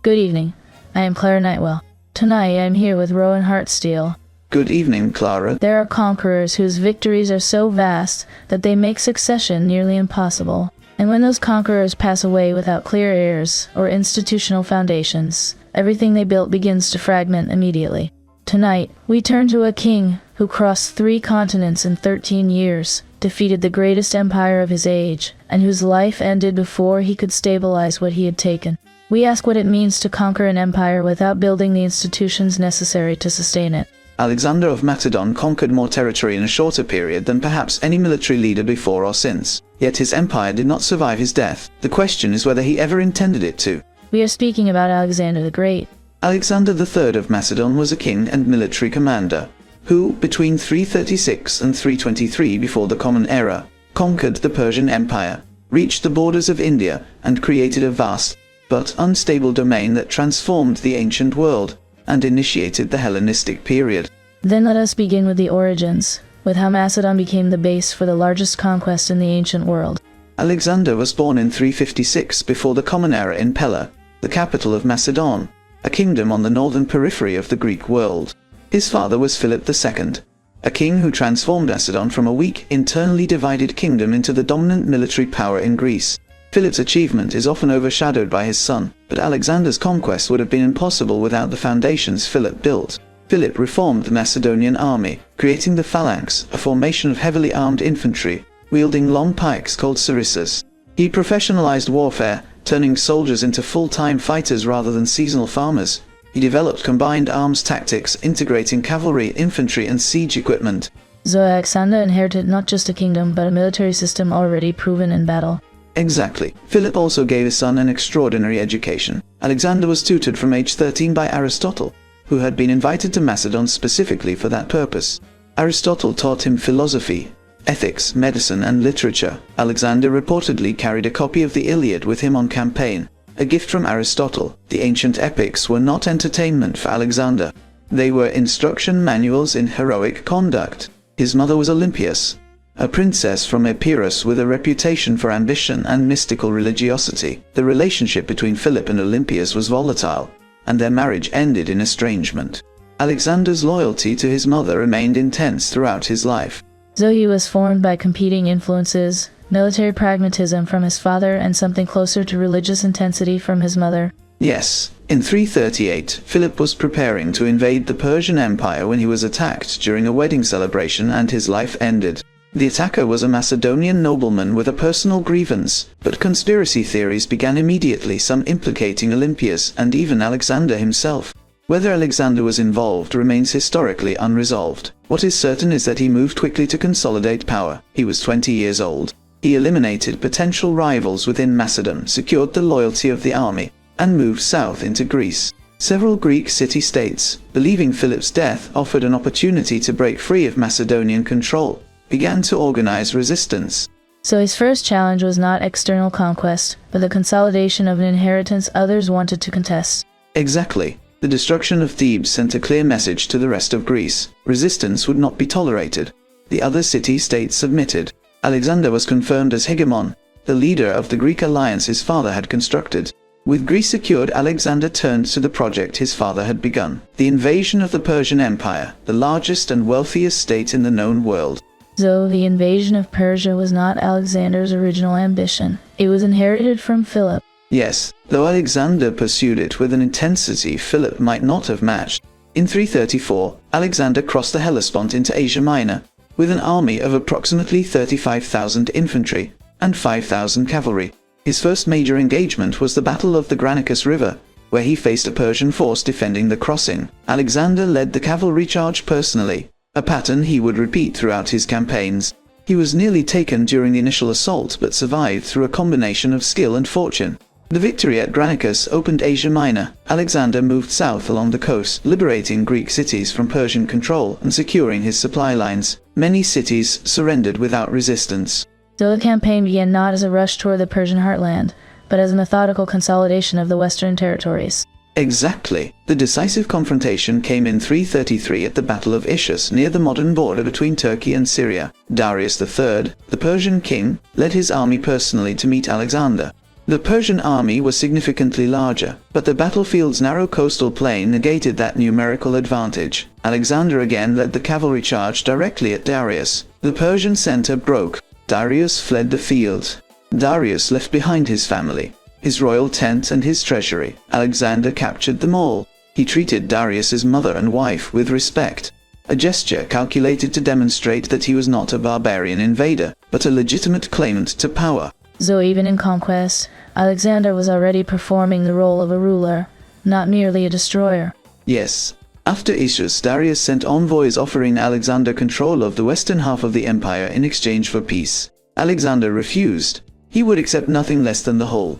Good evening. I am Clara Nightwell. Tonight I am here with Rowan Hartsteel. Good evening, Clara. There are conquerors whose victories are so vast that they make succession nearly impossible. And when those conquerors pass away without clear heirs or institutional foundations, everything they built begins to fragment immediately. Tonight, we turn to a king who crossed 3 continents in 13 years, defeated the greatest empire of his age, and whose life ended before he could stabilize what he had taken. We ask what it means to conquer an empire without building the institutions necessary to sustain it. Alexander of Macedon conquered more territory in a shorter period than perhaps any military leader before or since. Yet his empire did not survive his death. The question is whether he ever intended it to. We are speaking about Alexander the Great. Alexander III of Macedon was a king and military commander, who, between 336 and 323 before the Common Era, conquered the Persian Empire, reached the borders of India, and created a vast, but unstable domain that transformed the ancient world, and initiated the Hellenistic period. Then let us begin with the origins, with how Macedon became the base for the largest conquest in the ancient world. Alexander was born in 356 before the Common Era in Pella, the capital of Macedon, a kingdom on the northern periphery of the Greek world. His father was Philip II, a king who transformed Macedon from a weak, internally divided kingdom into the dominant military power in Greece. Philip's achievement is often overshadowed by his son, but Alexander's conquest would have been impossible without the foundations Philip built. Philip reformed the Macedonian army, creating the phalanx, a formation of heavily armed infantry, wielding long pikes called sarissas. He professionalized warfare, turning soldiers into full-time fighters rather than seasonal farmers. He developed combined arms tactics, integrating cavalry, infantry, and siege equipment. So Alexander inherited not just a kingdom, but a military system already proven in battle. Exactly. Philip also gave his son an extraordinary education. Alexander was tutored from age 13 by Aristotle, who had been invited to Macedon specifically for that purpose. Aristotle taught him philosophy, ethics, medicine, and literature. Alexander reportedly carried a copy of the Iliad with him on campaign, a gift from Aristotle. The ancient epics were not entertainment for Alexander. They were instruction manuals in heroic conduct. His mother was Olympias, a princess from Epirus with a reputation for ambition and mystical religiosity. The relationship between Philip and Olympias was volatile, and their marriage ended in estrangement. Alexander's loyalty to his mother remained intense throughout his life. So he was formed by competing influences, military pragmatism from his father and something closer to religious intensity from his mother. Yes, in 338, Philip was preparing to invade the Persian Empire when he was attacked during a wedding celebration and his life ended. The attacker was a Macedonian nobleman with a personal grievance, but conspiracy theories began immediately, some implicating Olympias and even Alexander himself. Whether Alexander was involved remains historically unresolved. What is certain is that he moved quickly to consolidate power. He was 20 years old. He eliminated potential rivals within Macedon, secured the loyalty of the army, and moved south into Greece. Several Greek city-states, believing Philip's death offered an opportunity to break free of Macedonian control, began to organize resistance. So his first challenge was not external conquest, but the consolidation of an inheritance others wanted to contest. Exactly. The destruction of Thebes sent a clear message to the rest of Greece. Resistance would not be tolerated. The other city-states submitted. Alexander was confirmed as hegemon, the leader of the Greek alliance his father had constructed. With Greece secured, Alexander turned to the project his father had begun: the invasion of the Persian Empire, the largest and wealthiest state in the known world. So the invasion of Persia was not Alexander's original ambition. It was inherited from Philip. Yes, though Alexander pursued it with an intensity Philip might not have matched. In 334, Alexander crossed the Hellespont into Asia Minor, with an army of approximately 35,000 infantry and 5,000 cavalry. His first major engagement was the Battle of the Granicus River, where he faced a Persian force defending the crossing. Alexander led the cavalry charge personally, a pattern he would repeat throughout his campaigns. He was nearly taken during the initial assault but survived through a combination of skill and fortune. The victory at Granicus opened Asia Minor. Alexander moved south along the coast, liberating Greek cities from Persian control and securing his supply lines. Many cities surrendered without resistance. So the campaign began not as a rush toward the Persian heartland, but as a methodical consolidation of the western territories. Exactly. The decisive confrontation came in 333 at the Battle of Issus near the modern border between Turkey and Syria. Darius III, the Persian king, led his army personally to meet Alexander. The Persian army was significantly larger, but the battlefield's narrow coastal plain negated that numerical advantage. Alexander again led the cavalry charge directly at Darius. The Persian center broke. Darius fled the field. Darius left behind his family, his royal tent and his treasury. Alexander captured them all. He treated Darius's mother and wife with respect, a gesture calculated to demonstrate that he was not a barbarian invader, but a legitimate claimant to power. So even in conquest, Alexander was already performing the role of a ruler, not merely a destroyer. Yes. After Issus, Darius sent envoys offering Alexander control of the western half of the empire in exchange for peace. Alexander refused. He would accept nothing less than the whole.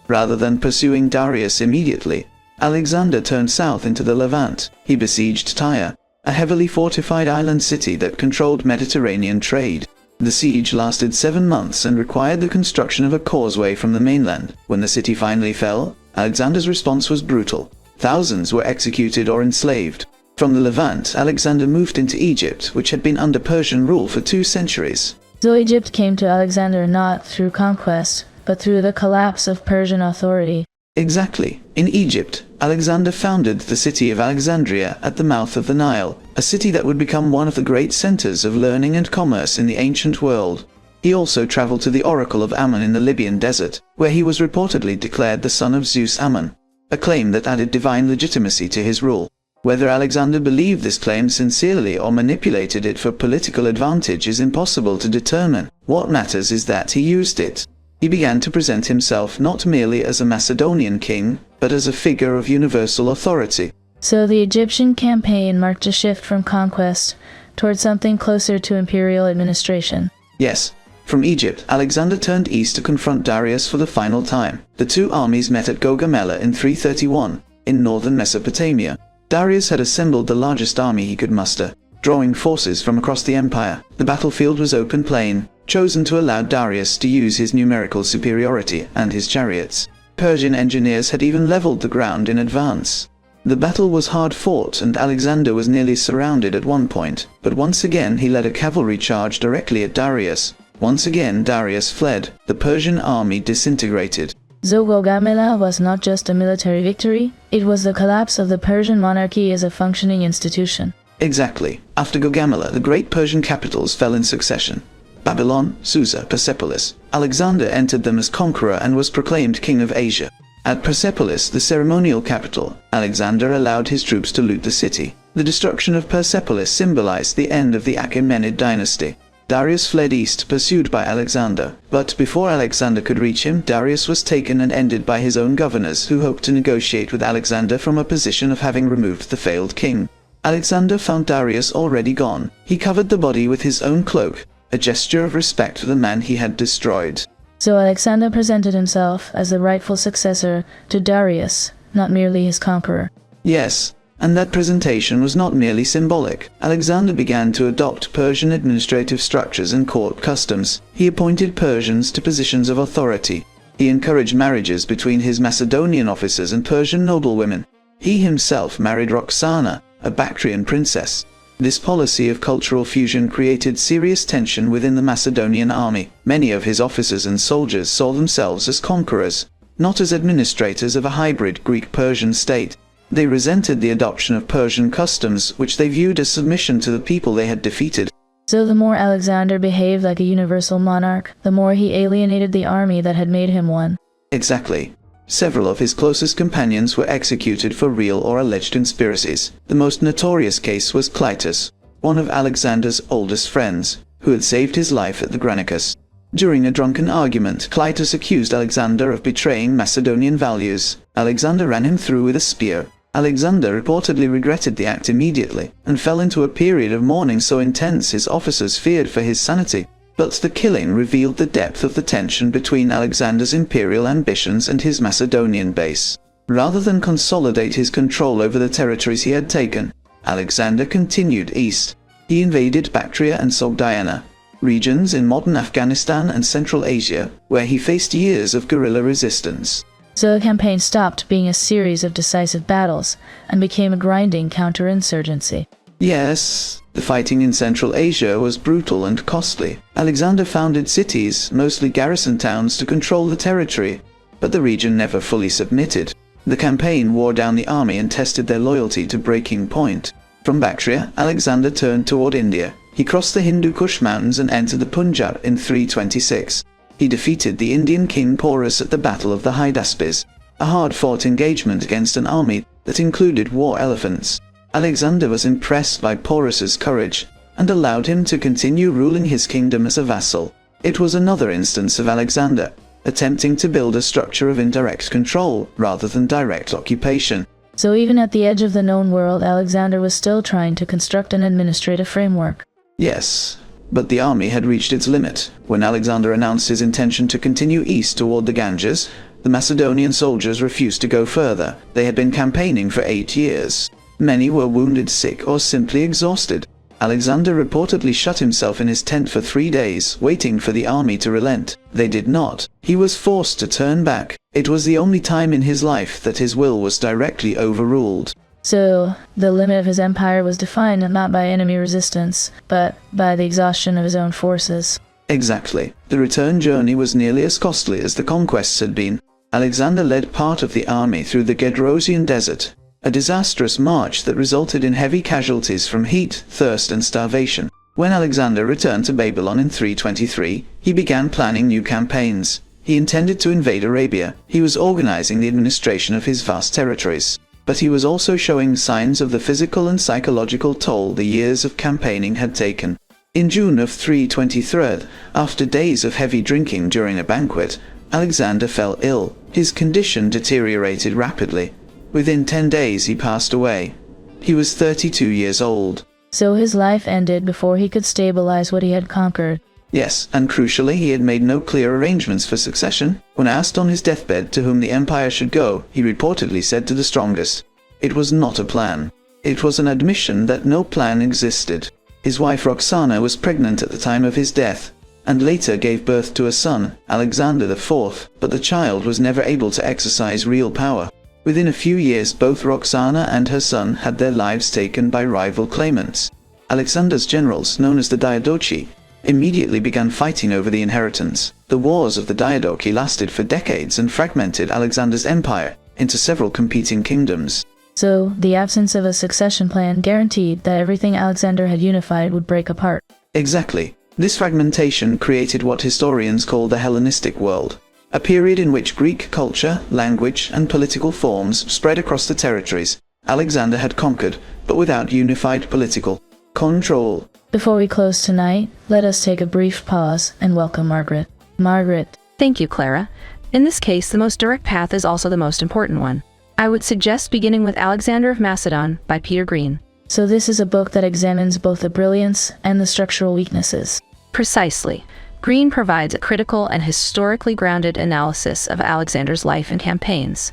Rather than pursuing Darius immediately, Alexander turned south into the Levant. He besieged Tyre, a heavily fortified island city that controlled Mediterranean trade. The siege lasted 7 months and required the construction of a causeway from the mainland. When the city finally fell, Alexander's response was brutal. Thousands were executed or enslaved. From the Levant, Alexander moved into Egypt, which had been under Persian rule for 2 centuries. So Egypt came to Alexander not through conquest, but through the collapse of Persian authority. Exactly. In Egypt, Alexander founded the city of Alexandria at the mouth of the Nile, a city that would become one of the great centers of learning and commerce in the ancient world. He also traveled to the Oracle of Ammon in the Libyan desert, where he was reportedly declared the son of Zeus Ammon, a claim that added divine legitimacy to his rule. Whether Alexander believed this claim sincerely or manipulated it for political advantage is impossible to determine. What matters is that he used it. He began to present himself not merely as a Macedonian king, but as a figure of universal authority. So the Egyptian campaign marked a shift from conquest toward something closer to imperial administration. Yes. From Egypt, Alexander turned east to confront Darius for the final time. The 2 armies met at Gaugamela in 331, in northern Mesopotamia. Darius had assembled the largest army he could muster, drawing forces from across the empire. The battlefield was open plain, chosen to allow Darius to use his numerical superiority and his chariots. Persian engineers had even leveled the ground in advance. The battle was hard fought and Alexander was nearly surrounded at one point, but once again he led a cavalry charge directly at Darius. Once again Darius fled. The Persian army disintegrated. So Gaugamela was not just a military victory, it was the collapse of the Persian monarchy as a functioning institution. Exactly. After Gaugamela, the great Persian capitals fell in succession. Babylon, Susa, Persepolis. Alexander entered them as conqueror and was proclaimed king of Asia. At Persepolis, the ceremonial capital, Alexander allowed his troops to loot the city. The destruction of Persepolis symbolized the end of the Achaemenid dynasty. Darius fled east, pursued by Alexander. But before Alexander could reach him, Darius was taken and ended by his own governors, who hoped to negotiate with Alexander from a position of having removed the failed king. Alexander found Darius already gone. He covered the body with his own cloak, a gesture of respect for the man he had destroyed. So Alexander presented himself as the rightful successor to Darius, not merely his conqueror. Yes, and that presentation was not merely symbolic. Alexander began to adopt Persian administrative structures and court customs. He appointed Persians to positions of authority. He encouraged marriages between his Macedonian officers and Persian noblewomen. He himself married Roxana, a Bactrian princess. This policy of cultural fusion created serious tension within the Macedonian army. Many of his officers and soldiers saw themselves as conquerors, not as administrators of a hybrid Greek-Persian state. They resented the adoption of Persian customs, which they viewed as submission to the people they had defeated. So the more Alexander behaved like a universal monarch, the more he alienated the army that had made him one. Exactly. Several of his closest companions were executed for real or alleged conspiracies. The most notorious case was Clytus, one of Alexander's oldest friends, who had saved his life at the Granicus. During a drunken argument, Clytus accused Alexander of betraying Macedonian values. Alexander ran him through with a spear. Alexander reportedly regretted the act immediately, and fell into a period of mourning so intense his officers feared for his sanity. But the killing revealed the depth of the tension between Alexander's imperial ambitions and his Macedonian base. Rather than consolidate his control over the territories he had taken, Alexander continued east. He invaded Bactria and Sogdiana, regions in modern Afghanistan and Central Asia, where he faced years of guerrilla resistance. So the campaign stopped being a series of decisive battles and became a grinding counterinsurgency. Yes, the fighting in Central Asia was brutal and costly. Alexander founded cities, mostly garrison towns, to control the territory. but the region never fully submitted. The campaign wore down the army and tested their loyalty to breaking point. From Bactria, Alexander turned toward India. He crossed the Hindu Kush mountains and entered the Punjab in 326. He defeated the Indian king Porus at the Battle of the Hydaspes, a hard-fought engagement against an army that included war elephants. Alexander was impressed by Porus's courage and allowed him to continue ruling his kingdom as a vassal. It was another instance of Alexander attempting to build a structure of indirect control rather than direct occupation. So even at the edge of the known world, Alexander was still trying to construct an administrative framework. Yes, but the army had reached its limit. When Alexander announced his intention to continue east toward the Ganges, the Macedonian soldiers refused to go further. They had been campaigning for 8 years. Many were wounded, sick, or simply exhausted. Alexander reportedly shut himself in his tent for 3 days, waiting for the army to relent. They did not. He was forced to turn back. It was the only time in his life that his will was directly overruled. So, the limit of his empire was defined not by enemy resistance, but by the exhaustion of his own forces. Exactly. The return journey was nearly as costly as the conquests had been. Alexander led part of the army through the Gedrosian desert, a disastrous march that resulted in heavy casualties from heat, thirst, and starvation. When Alexander returned to Babylon in 323, he began planning new campaigns. He intended to invade Arabia. He was organizing the administration of his vast territories. But he was also showing signs of the physical and psychological toll the years of campaigning had taken. In June of 323, after days of heavy drinking during a banquet, Alexander fell ill. His condition deteriorated rapidly. Within 10 days he passed away. He was 32 years old. So his life ended before he could stabilize what he had conquered. Yes, and crucially, he had made no clear arrangements for succession. When asked on his deathbed to whom the empire should go, he reportedly said to the strongest, "It was not a plan." It was an admission that no plan existed. His wife Roxana was pregnant at the time of his death, and later gave birth to a son, Alexander IV, but the child was never able to exercise real power. Within a few years, both Roxana and her son had their lives taken by rival claimants. Alexander's generals, known as the Diadochi, immediately began fighting over the inheritance. The wars of the Diadochi lasted for decades and fragmented Alexander's empire into several competing kingdoms. So, the absence of a succession plan guaranteed that everything Alexander had unified would break apart. Exactly. This fragmentation created what historians call the Hellenistic world, a period in which Greek culture, language, and political forms spread across the territories Alexander had conquered, but without unified political control. Before we close tonight, let us take a brief pause and welcome Margaret. Margaret. Thank you, Clara. In this case, the most direct path is also the most important one. I would suggest beginning with Alexander of Macedon by Peter Green. So this is a book that examines both the brilliance and the structural weaknesses. Precisely. Green provides a critical and historically grounded analysis of Alexander's life and campaigns,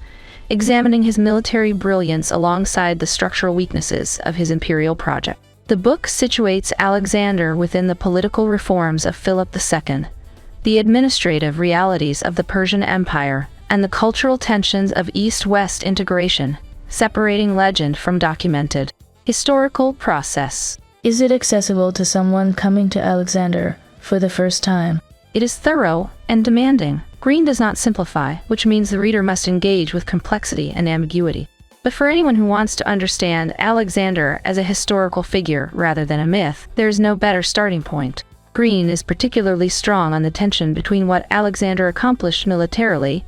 examining his military brilliance alongside the structural weaknesses of his imperial project. The book situates Alexander within the political reforms of Philip II, the administrative realities of the Persian Empire, and the cultural tensions of East-West integration, separating legend from documented historical process. Is it accessible to someone coming to Alexander for the first time? It is thorough and demanding. Green does not simplify, which means the reader must engage with complexity and ambiguity. But for anyone who wants to understand Alexander as a historical figure rather than a myth, there is no better starting point. Green is particularly strong on the tension between what Alexander accomplished militarily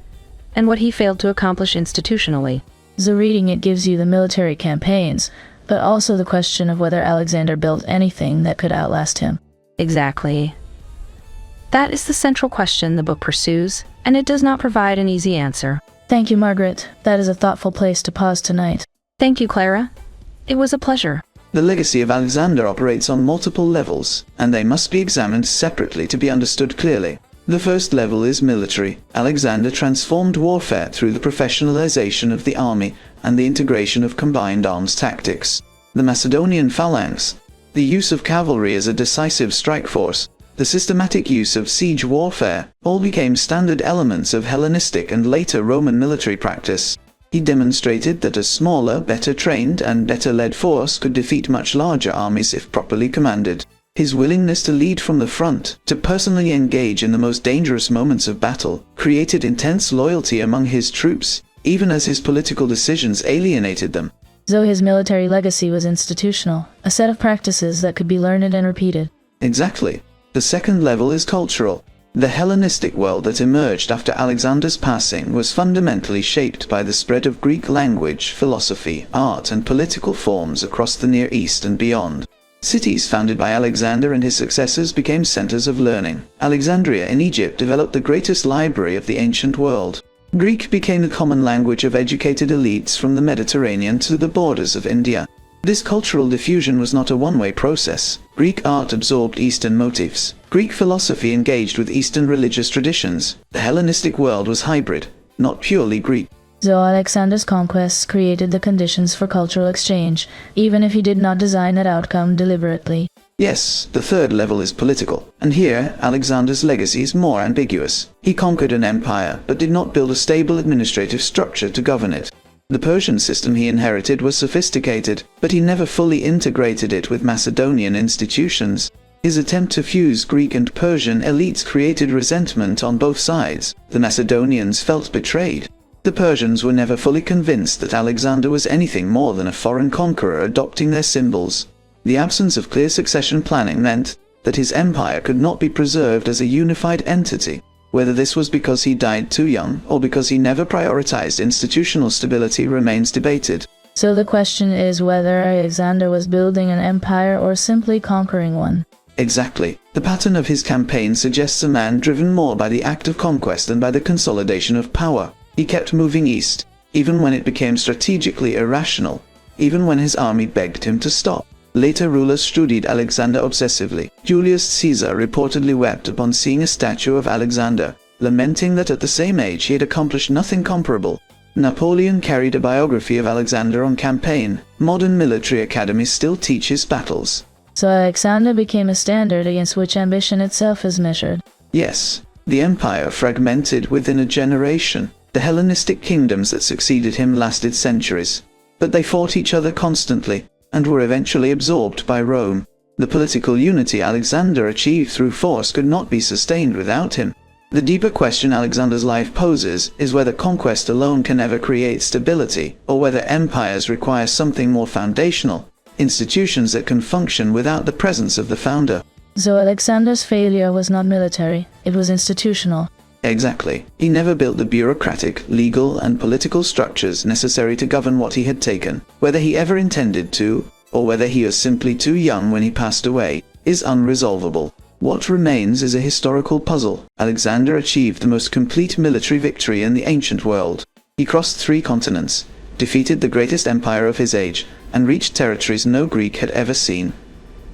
and what he failed to accomplish institutionally. So reading it gives you the military campaigns, but also the question of whether Alexander built anything that could outlast him. Exactly. That is the central question the book pursues, and it does not provide an easy answer. Thank you, Margaret. That is a thoughtful place to pause tonight. Thank you, Clara. It was a pleasure. The legacy of Alexander operates on multiple levels, and they must be examined separately to be understood clearly. The first level is military. Alexander transformed warfare through the professionalization of the army and the integration of combined arms tactics. The Macedonian phalanx, the use of cavalry as a decisive strike force, the systematic use of siege warfare, all became standard elements of Hellenistic and later Roman military practice. He demonstrated that a smaller, better trained, and better led force could defeat much larger armies if properly commanded. His willingness to lead from the front, to personally engage in the most dangerous moments of battle, created intense loyalty among his troops, even as his political decisions alienated them. So his military legacy was institutional, a set of practices that could be learned and repeated. Exactly. The second level is cultural. The Hellenistic world that emerged after Alexander's passing was fundamentally shaped by the spread of Greek language, philosophy, art, and political forms across the Near East and beyond. Cities founded by Alexander and his successors became centers of learning. Alexandria in Egypt developed the greatest library of the ancient world. Greek became the common language of educated elites from the Mediterranean to the borders of India. This cultural diffusion was not a one-way process. Greek art absorbed Eastern motifs. Greek philosophy engaged with Eastern religious traditions. The Hellenistic world was hybrid, not purely Greek. So Alexander's conquests created the conditions for cultural exchange, even if he did not design that outcome deliberately. Yes, the third level is political, and here Alexander's legacy is more ambiguous. He conquered an empire, but did not build a stable administrative structure to govern it. The Persian system he inherited was sophisticated, but he never fully integrated it with Macedonian institutions. His attempt to fuse Greek and Persian elites created resentment on both sides. The Macedonians felt betrayed. The Persians were never fully convinced that Alexander was anything more than a foreign conqueror adopting their symbols. The absence of clear succession planning meant that his empire could not be preserved as a unified entity. Whether this was because he died too young or because he never prioritized institutional stability remains debated. So the question is whether Alexander was building an empire or simply conquering one. Exactly. The pattern of his campaign suggests a man driven more by the act of conquest than by the consolidation of power. He kept moving east, even when it became strategically irrational, even when his army begged him to stop. Later rulers studied Alexander obsessively. Julius Caesar reportedly wept upon seeing a statue of Alexander, lamenting that at the same age he had accomplished nothing comparable. Napoleon carried a biography of Alexander on campaign. Modern military academies still teach his battles. So Alexander became a standard against which ambition itself is measured. Yes, the empire fragmented within a generation. The Hellenistic kingdoms that succeeded him lasted centuries, but they fought each other constantly, and were eventually absorbed by Rome. The political unity Alexander achieved through force could not be sustained without him. The deeper question Alexander's life poses is whether conquest alone can ever create stability, or whether empires require something more foundational, institutions that can function without the presence of the founder. So Alexander's failure was not military, it was institutional. Exactly. He never built the bureaucratic, legal, and political structures necessary to govern what he had taken. Whether he ever intended to, or whether he was simply too young when he passed away, is unresolvable. What remains is a historical puzzle. Alexander achieved the most complete military victory in the ancient world. He crossed 3 continents, defeated the greatest empire of his age, and reached territories no Greek had ever seen.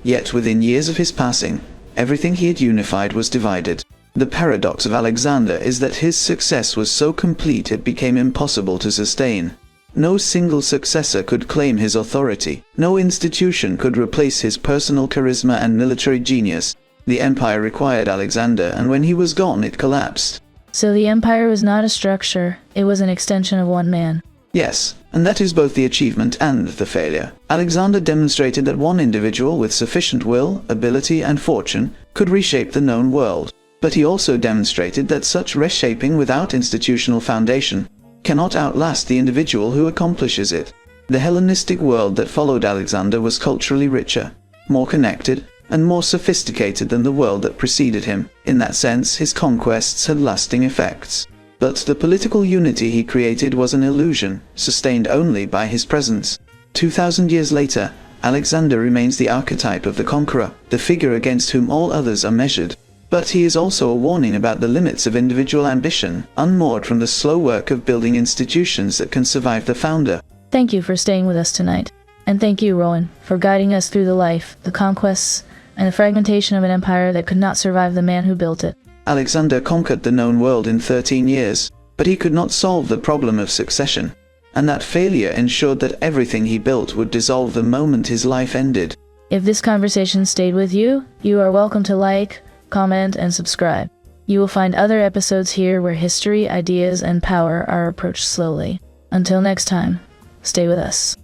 Yet within years of his passing, everything he had unified was divided. The paradox of Alexander is that his success was so complete it became impossible to sustain. No single successor could claim his authority. No institution could replace his personal charisma and military genius. The empire required Alexander, and when he was gone, it collapsed. So the empire was not a structure, it was an extension of one man. Yes, and that is both the achievement and the failure. Alexander demonstrated that one individual with sufficient will, ability, and fortune could reshape the known world. But he also demonstrated that such reshaping without institutional foundation cannot outlast the individual who accomplishes it. The Hellenistic world that followed Alexander was culturally richer, more connected, and more sophisticated than the world that preceded him. In that sense, his conquests had lasting effects. But the political unity he created was an illusion, sustained only by his presence. 2,000 years later, Alexander remains the archetype of the conqueror, the figure against whom all others are measured. But he is also a warning about the limits of individual ambition, unmoored from the slow work of building institutions that can survive the founder. Thank you for staying with us tonight. And thank you, Rowan, for guiding us through the life, the conquests, and the fragmentation of an empire that could not survive the man who built it. Alexander conquered the known world in 13 years, but he could not solve the problem of succession. And that failure ensured that everything he built would dissolve the moment his life ended. If this conversation stayed with you, you are welcome to like, comment, and subscribe. You will find other episodes here where history, ideas, and power are approached slowly. Until next time, stay with us.